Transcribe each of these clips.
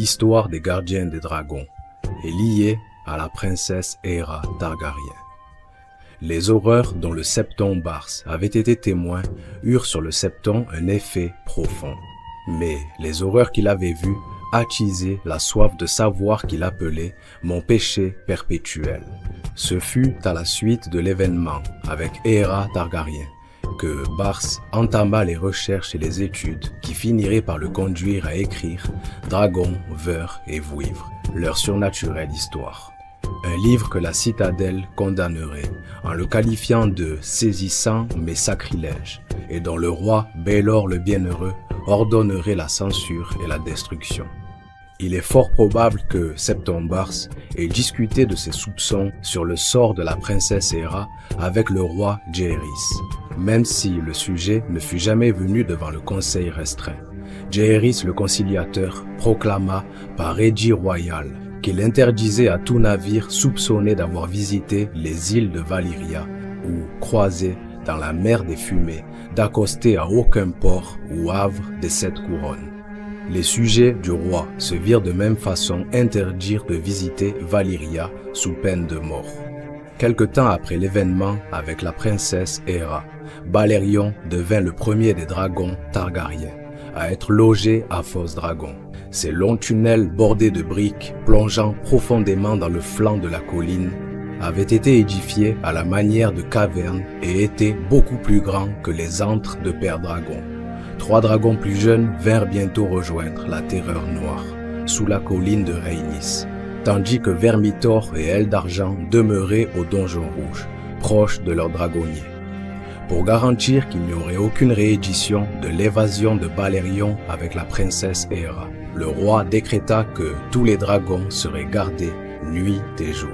L'histoire des gardiens des dragons est liée à la princesse Aera Targaryen. Les horreurs dont le septon Barse avait été témoin eurent sur le septon un effet profond. Mais les horreurs qu'il avait vues attisaient la soif de savoir qu'il appelait « mon péché perpétuel ». Ce fut à la suite de l'événement avec Aera Targaryen que Barse entama les recherches et les études qui finiraient par le conduire à écrire Dragon, Veur et Vouivre, leur surnaturelle histoire. Un livre que la citadelle condamnerait en le qualifiant de saisissant mais sacrilège et dont le roi Baelor le Bienheureux ordonnerait la censure et la destruction. Il est fort probable que Septon Barse ait discuté de ses soupçons sur le sort de la princesse Aera avec le roi Jaehaerys, même si le sujet ne fut jamais venu devant le conseil restreint. Jaehaerys le conciliateur proclama par édit royal qu'il interdisait à tout navire soupçonné d'avoir visité les îles de Valyria ou croisé dans la mer des fumées d'accoster à aucun port ou havre des 7 couronnes. Les sujets du roi se virent de même façon interdire de visiter Valyria sous peine de mort. Quelque temps après l'événement avec la princesse Aera, Balerion devint le premier des dragons Targaryens à être logé à Fosse Dragon. Ces longs tunnels bordés de briques plongeant profondément dans le flanc de la colline avaient été édifiés à la manière de cavernes et étaient beaucoup plus grands que les antres de Père Dragon. 3 dragons plus jeunes vinrent bientôt rejoindre la Terreur Noire, sous la colline de Rhaenys, tandis que Vermithor et Eldargent demeuraient au Donjon Rouge, proches de leur dragonnier. Pour garantir qu'il n'y aurait aucune réédition de l'évasion de Balerion avec la princesse Aera, le roi décréta que tous les dragons seraient gardés nuit et jour,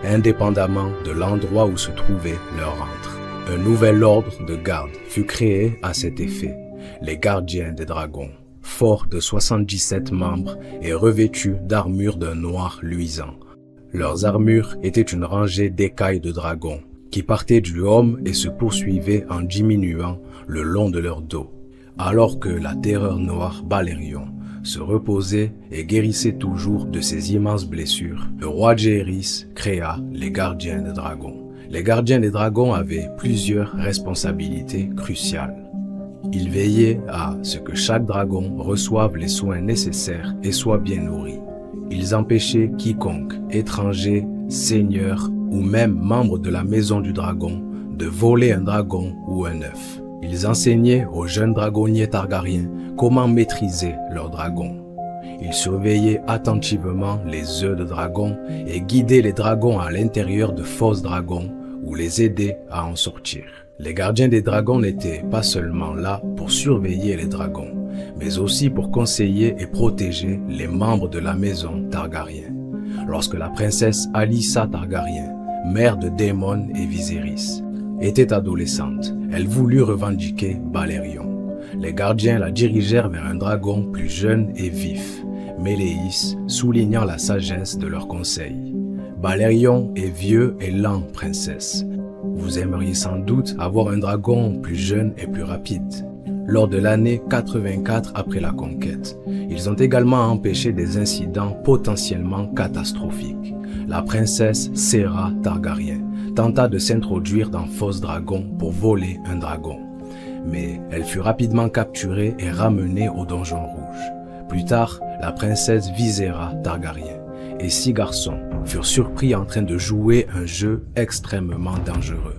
indépendamment de l'endroit où se trouvait leur antre. Un nouvel ordre de garde fut créé à cet effet. Les gardiens des dragons, forts de 77 membres et revêtus d'armures d'un noir luisant. Leurs armures étaient une rangée d'écailles de dragons qui partaient du homme et se poursuivaient en diminuant le long de leur dos, alors que la terreur noire Balerion se reposait et guérissait toujours de ses immenses blessures. Le roi Jaehaerys créa les gardiens des dragons. Les gardiens des dragons avaient plusieurs responsabilités cruciales. Ils veillaient à ce que chaque dragon reçoive les soins nécessaires et soit bien nourri. Ils empêchaient quiconque, étranger, seigneur ou même membre de la maison du dragon, de voler un dragon ou un œuf. Ils enseignaient aux jeunes dragonniers targaryens comment maîtriser leurs dragons. Ils surveillaient attentivement les œufs de dragon et guidaient les dragons à l'intérieur de Fosse Dragon ou les aidaient à en sortir. Les gardiens des dragons n'étaient pas seulement là pour surveiller les dragons, mais aussi pour conseiller et protéger les membres de la maison Targaryen. Lorsque la princesse Alyssa Targaryen, mère de Daemon et Viserys, était adolescente, elle voulut revendiquer Balerion. Les gardiens la dirigèrent vers un dragon plus jeune et vif, Méléis, soulignant la sagesse de leurs conseils. Balerion est vieux et lent, princesse. Vous aimeriez sans doute avoir un dragon plus jeune et plus rapide. Lors de l'année 84 après la conquête, ils ont également empêché des incidents potentiellement catastrophiques. La princesse Serra Targaryen tenta de s'introduire dans Fosse Dragon pour voler un dragon. Mais elle fut rapidement capturée et ramenée au Donjon Rouge. Plus tard, la princesse Visera Targaryen et 6 garçons furent surpris en train de jouer un jeu extrêmement dangereux.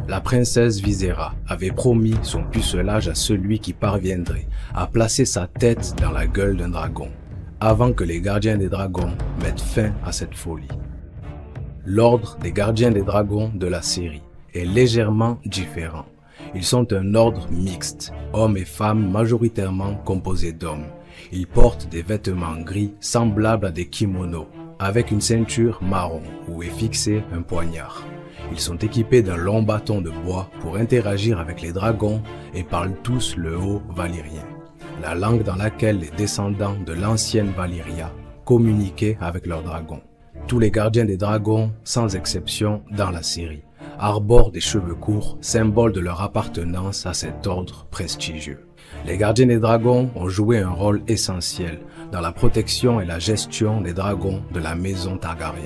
La princesse Visera avait promis son pucelage à celui qui parviendrait à placer sa tête dans la gueule d'un dragon, avant que les gardiens des dragons mettent fin à cette folie. L'ordre des gardiens des dragons de la série est légèrement différent. Ils sont un ordre mixte, hommes et femmes majoritairement composés d'hommes. Ils portent des vêtements gris semblables à des kimonos, avec une ceinture marron où est fixé un poignard. Ils sont équipés d'un long bâton de bois pour interagir avec les dragons et parlent tous le haut valyrien, la langue dans laquelle les descendants de l'ancienne Valyria communiquaient avec leurs dragons. Tous les gardiens des dragons, sans exception dans la série, arborent des cheveux courts, symbole de leur appartenance à cet ordre prestigieux. Les gardiens des dragons ont joué un rôle essentiel dans la protection et la gestion des dragons de la maison Targaryen,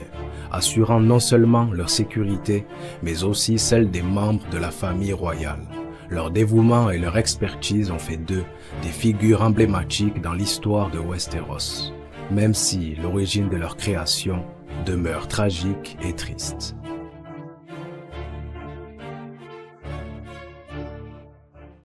assurant non seulement leur sécurité, mais aussi celle des membres de la famille royale. Leur dévouement et leur expertise ont fait d'eux des figures emblématiques dans l'histoire de Westeros, même si l'origine de leur création demeure tragique et triste.